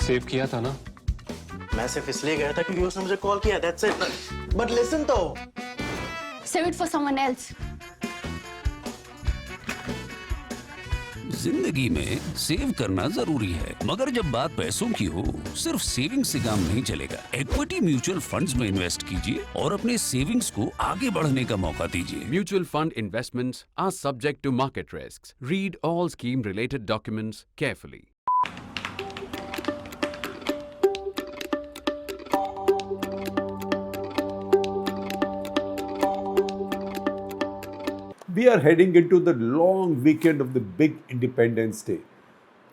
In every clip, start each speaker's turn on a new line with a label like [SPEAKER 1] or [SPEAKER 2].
[SPEAKER 1] Save किया था ना?
[SPEAKER 2] मैं सिर्फ इसलिए गया था क्योंकि उसने मुझे कॉल किया, that's it. But listen तो.
[SPEAKER 3] Save it for someone else.
[SPEAKER 4] जिंदगी में सेव करना जरूरी है, मगर जब बात पैसों की हो, सिर्फ सेविंग से काम नहीं चलेगा। इक्विटी म्यूचुअल फंड्स में इन्वेस्ट कीजिए और अपने सेविंग्स को आगे बढ़ने का मौका दीजिए।
[SPEAKER 5] Mutual fund investments are subject to market risks. Read all scheme-related documents carefully.
[SPEAKER 6] We are heading into the long weekend of the big Independence Day.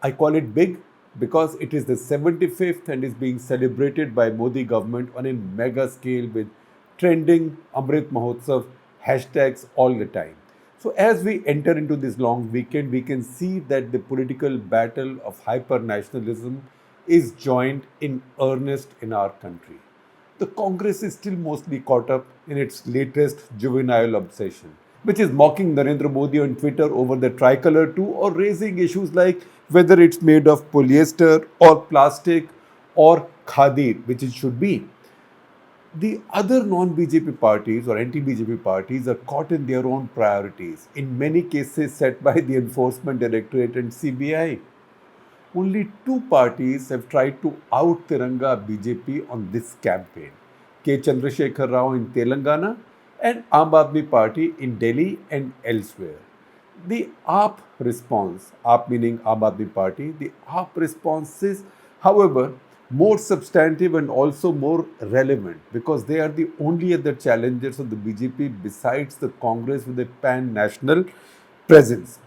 [SPEAKER 6] I call it big because it is the 75th and is being celebrated by Modi government on a mega scale with trending Amrit Mahotsav hashtags all the time. So as we enter into this long weekend, we can see that the political battle of hyper-nationalism is joined in earnest in our country. The Congress is still mostly caught up in its latest juvenile obsession, which is mocking Narendra Modi on Twitter over the tricolor too, or raising issues like whether it's made of polyester or plastic or khadi, which it should be. The other non-BJP parties or anti-BJP parties are caught in their own priorities, in many cases set by the Enforcement Directorate and CBI. Only two parties have tried to out Tiranga BJP on this campaign. K. Chandrasekhar Rao in Telangana and Aam Aadmi Party in Delhi and elsewhere. The AAP response, AAP meaning Aam Aadmi Party, the AAP response is, however, more substantive and also more relevant because they are the only other challengers of the BJP besides the Congress with a pan-national presence.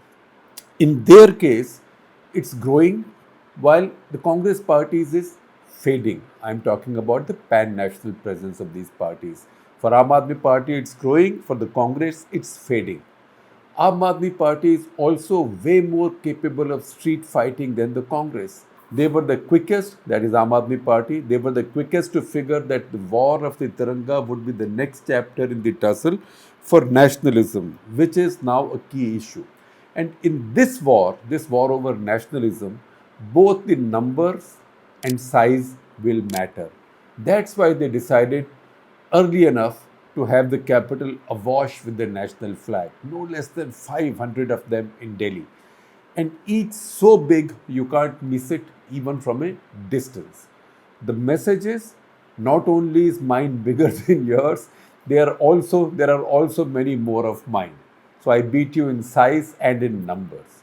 [SPEAKER 6] In their case, it's growing while the Congress parties is fading. I'm talking about the pan-national presence of these parties. For Aam Aadmi Party, it's growing. For the Congress, it's fading. Aam Aadmi Party is also way more capable of street fighting than the Congress. They were the quickest, that is Aam Aadmi Party, they were the quickest to figure that the war of the Tiranga would be the next chapter in the tussle for nationalism, which is now a key issue. And in this war over nationalism, both the numbers and size will matter. That's why they decided early enough to have the capital awash with the national flag, no less than 500 of them in Delhi. And each so big you can't miss it even from a distance. The message is not only is mine bigger than yours, there are also many more of mine. So I beat you in size and in numbers.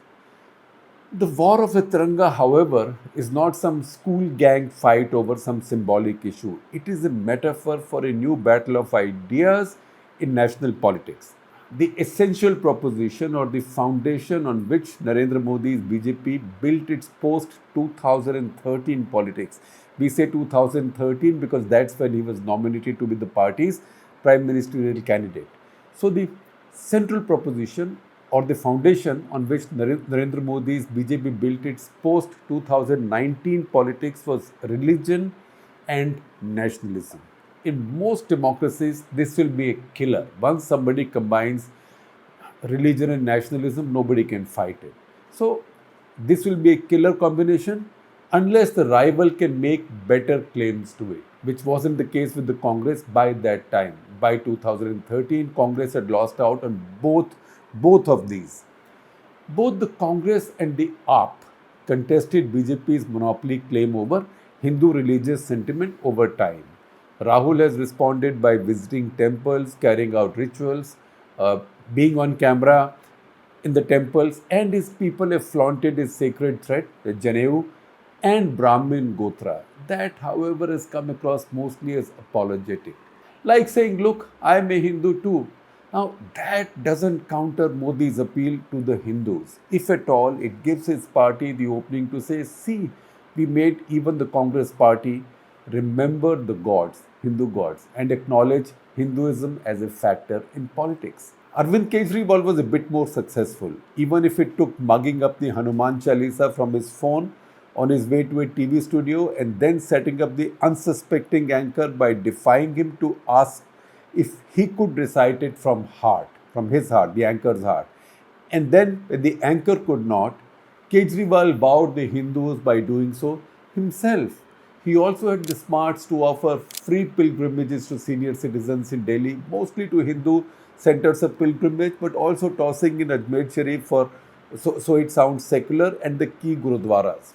[SPEAKER 6] The war of the Tiranga, however, is not some school gang fight over some symbolic issue. It is a metaphor for a new battle of ideas in national politics. The essential proposition or the foundation on which Narendra Modi's BJP built its post-2013 politics. We say 2013 because that's when he was nominated to be the party's prime ministerial candidate. So the central proposition or the foundation on which Narendra Modi's BJP built its post-2019 politics was religion and nationalism. In most democracies, this will be a killer. Once somebody combines religion and nationalism, nobody can fight it. So, this will be a killer combination unless the rival can make better claims to it, which wasn't the case with the Congress by that time. By 2013, Congress had lost out on both of these. Both the Congress and the AAP contested BJP's monopoly claim over Hindu religious sentiment over time. Rahul has responded by visiting temples, carrying out rituals, being on camera in the temples, and his people have flaunted his sacred thread, the Janeu, and Brahmin Gotra. That, however, has come across mostly as apologetic. Like saying, look, I'm a Hindu too. Now, that doesn't counter Modi's appeal to the Hindus. If at all, it gives his party the opening to say, see, we made even the Congress party remember the gods, Hindu gods, and acknowledge Hinduism as a factor in politics. Arvind Kejriwal was a bit more successful, even if it took mugging up the Hanuman Chalisa from his phone on his way to a TV studio and then setting up the unsuspecting anchor by defying him to ask if he could recite it from his heart, the anchor's heart. And then when the anchor could not, Kejriwal wowed the Hindus by doing so himself. He also had the smarts to offer free pilgrimages to senior citizens in Delhi, mostly to Hindu centers of pilgrimage, but also tossing in Ajmer Sharif so it sounds secular, and the key gurudwaras.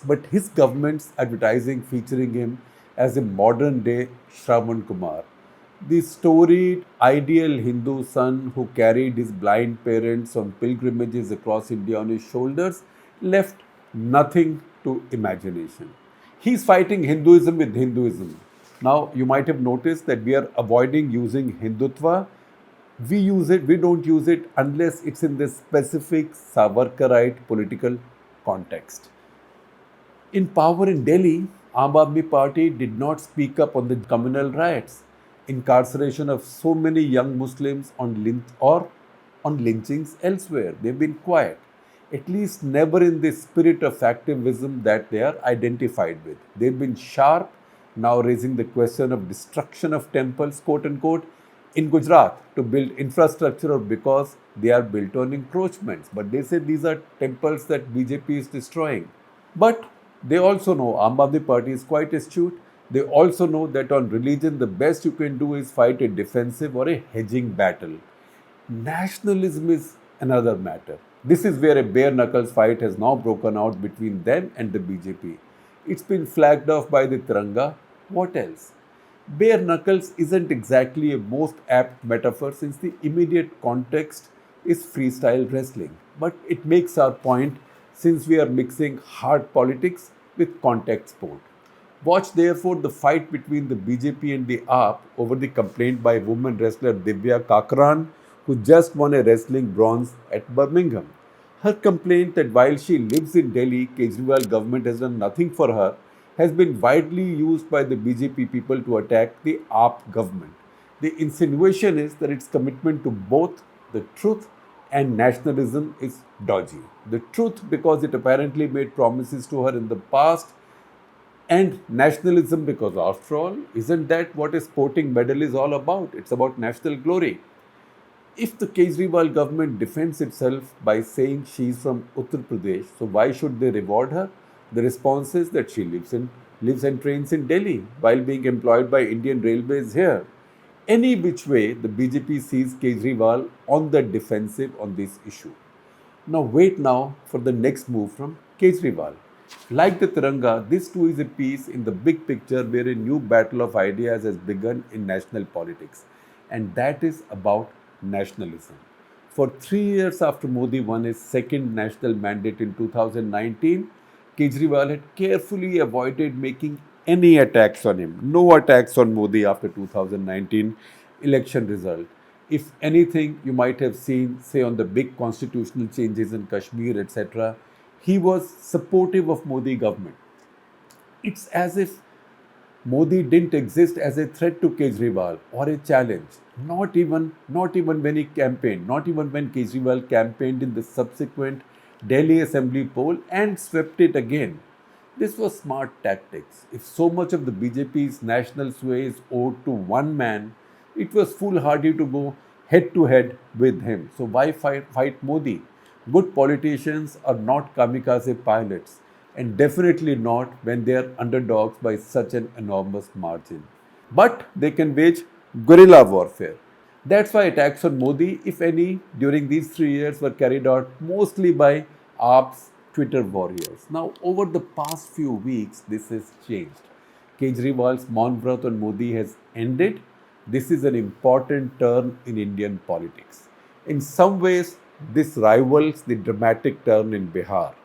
[SPEAKER 6] But his government's advertising featuring him as a modern day Shravan Kumar, the storied ideal Hindu son who carried his blind parents on pilgrimages across India on his shoulders, left nothing to imagination. He's fighting Hinduism with Hinduism. Now, you might have noticed that we are avoiding using Hindutva. We don't use it unless it's in the specific Savarkarite political context. In power in Delhi, Aam Aadmi Party did not speak up on the communal riots, incarceration of so many young Muslims or on lynchings elsewhere. They've been quiet, at least never in the spirit of activism that they are identified with. They've been sharp, now raising the question of destruction of temples, quote unquote, in Gujarat to build infrastructure or because they are built on encroachments. But they say these are temples that BJP is destroying. But they also know Aam Aadmi Party is quite astute. They also know that on religion, the best you can do is fight a defensive or a hedging battle. Nationalism is another matter. This is where a bare knuckles fight has now broken out between them and the BJP. It's been flagged off by the Tiranga. What else? Bare knuckles isn't exactly a most apt metaphor since the immediate context is freestyle wrestling. But it makes our point since we are mixing hard politics with contact sport. Watch therefore the fight between the BJP and the AAP over the complaint by woman wrestler Divya Kakran, who just won a wrestling bronze at Birmingham. Her complaint that while she lives in Delhi, Kejriwal government has done nothing for her, has been widely used by the BJP people to attack the AAP government. The insinuation is that its commitment to both the truth and nationalism is dodgy. The truth because it apparently made promises to her in the past, and nationalism because, after all, isn't that what a sporting medal is all about? It's about national glory. If the Kejriwal government defends itself by saying she's from Uttar Pradesh, so why should they reward her? The response is that she lives and trains in Delhi while being employed by Indian Railways here. Any which way, the BJP sees Kejriwal on the defensive on this issue. Now wait now for the next move from Kejriwal. Like the Tiranga, this too is a piece in the big picture where a new battle of ideas has begun in national politics. And that is about nationalism. For 3 years after Modi won his second national mandate in 2019, Kejriwal had carefully avoided making any attacks on him. No attacks on Modi after 2019 election result. If anything, you might have seen, say, on the big constitutional changes in Kashmir, etc., he was supportive of Modi government. It's as if Modi didn't exist as a threat to Kejriwal or a challenge. Not even when he campaigned, not even when Kejriwal campaigned in the subsequent Delhi Assembly poll and swept it again. This was smart tactics. If so much of the BJP's national sway is owed to one man, it was foolhardy to go head to head with him. So why fight Modi? Good politicians are not kamikaze pilots, and definitely not when they are underdogs by such an enormous margin. But they can wage guerrilla warfare. That's why attacks on Modi, if any, during these 3 years were carried out mostly by AAP's Twitter warriors. Now, over the past few weeks, this has changed. Kejriwal's maun vrat on Modi has ended. This is an important turn in Indian politics. In some ways, this rivals the dramatic turn in Bihar.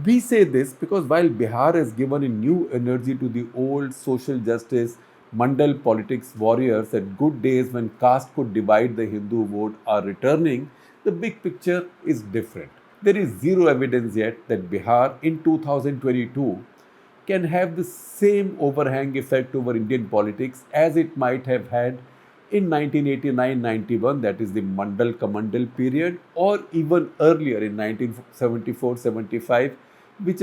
[SPEAKER 6] We say this because while Bihar has given a new energy to the old social justice Mandal politics warriors at good days when caste could divide the Hindu vote are returning, the big picture is different. There is zero evidence yet that Bihar in 2022 can have the same overhang effect over Indian politics as it might have had in 1989-91, that is the Mandal Kamandal period, or even earlier in 1974-75, which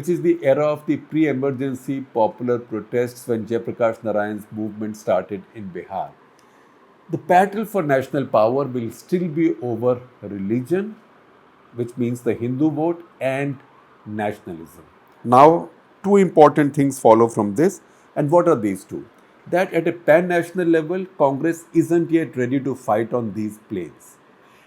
[SPEAKER 6] is the era of the pre-emergency popular protests when Jayaprakash Narayan's movement started in Bihar. The battle for national power will still be over religion, which means the Hindu vote, and nationalism. Now, two important things follow from this. And what are these two? That at a pan-national level, Congress isn't yet ready to fight on these planes.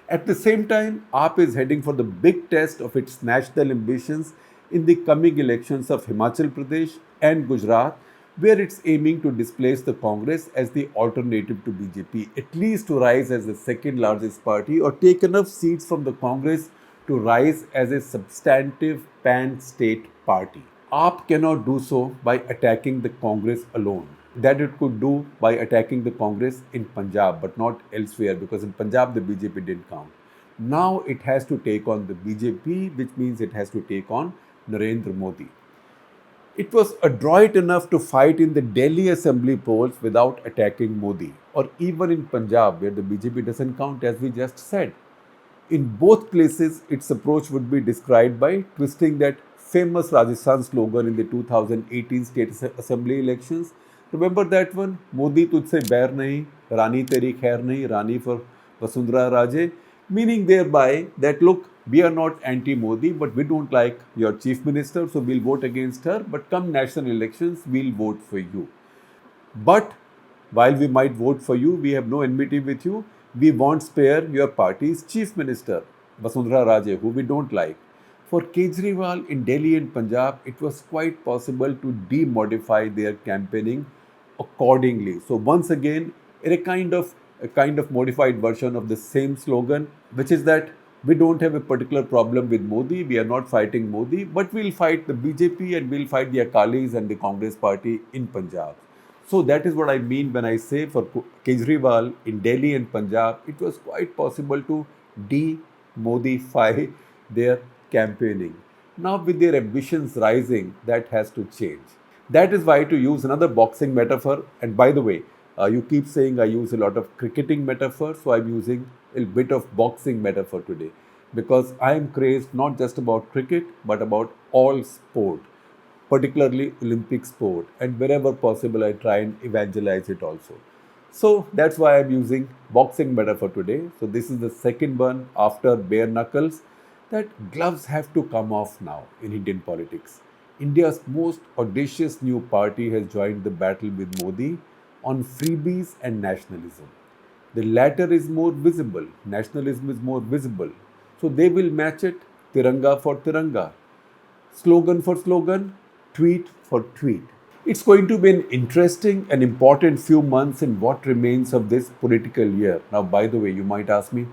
[SPEAKER 6] At the same time, AAP is heading for the big test of its national ambitions in the coming elections of Himachal Pradesh and Gujarat, where it's aiming to displace the Congress as the alternative to BJP, at least to rise as the second largest party or take enough seats from the Congress to rise as a substantive pan-state party. AAP cannot do so by attacking the Congress alone. That it could do by attacking the Congress in Punjab, but not elsewhere, because in Punjab the BJP didn't count. Now it has to take on the BJP, which means it has to take on Narendra Modi. It was adroit enough to fight in the Delhi assembly polls without attacking Modi, or even in Punjab, where the BJP doesn't count, as we just said. In both places, its approach would be described by twisting that famous Rajasthan slogan in the 2018 state assembly elections. Remember that one? Modi tujhse bair nahi, Rani teri khair nahi, Rani for Vasundhara Raje. Meaning thereby that look, we are not anti-Modi, but we don't like your chief minister, so we'll vote against her. But come national elections, we'll vote for you. But while we might vote for you, we have no enmity with you. We won't spare your party's chief minister, Vasundhara Raje, who we don't like. For Kejriwal in Delhi and Punjab, it was quite possible to demodify their campaigning accordingly. So once again, a kind of modified version of the same slogan, which is that we don't have a particular problem with Modi, we are not fighting Modi, but we'll fight the BJP and we'll fight the Akalis and the Congress party in Punjab. So that is what I mean when I say for Kejriwal in Delhi and Punjab, it was quite possible to de-modify their campaigning. Now with their ambitions rising, that has to change. That is why, to use another boxing metaphor, and by the way, you keep saying I use a lot of cricketing metaphors, so I'm using a bit of boxing metaphor today, because I am crazed not just about cricket but about all sport, particularly Olympic sport, and wherever possible I try and evangelize it also. So that's why I'm using boxing metaphor today. So this is the second one after bare knuckles, that gloves have to come off now in Indian politics. India's most audacious new party has joined the battle with Modi on freebies and nationalism. The latter is more visible, nationalism is more visible. So they will match it Tiranga for Tiranga, slogan for slogan, tweet for tweet. It's going to be an interesting and important few months in what remains of this political year. Now, by the way, you might ask me,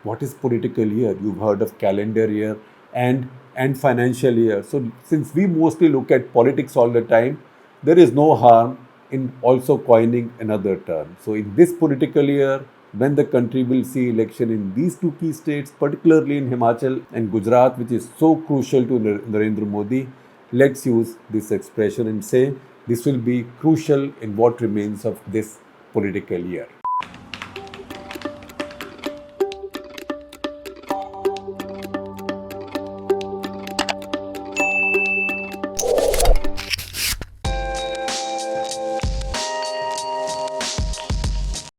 [SPEAKER 6] what is political year? You've heard of calendar year and financial year. So since we mostly look at politics all the time, there is no harm in also coining another term. So in this political year, when the country will see election in these two key states, particularly in Himachal and Gujarat, which is so crucial to Narendra Modi, let's use this expression and say this will be crucial in what remains of this political year.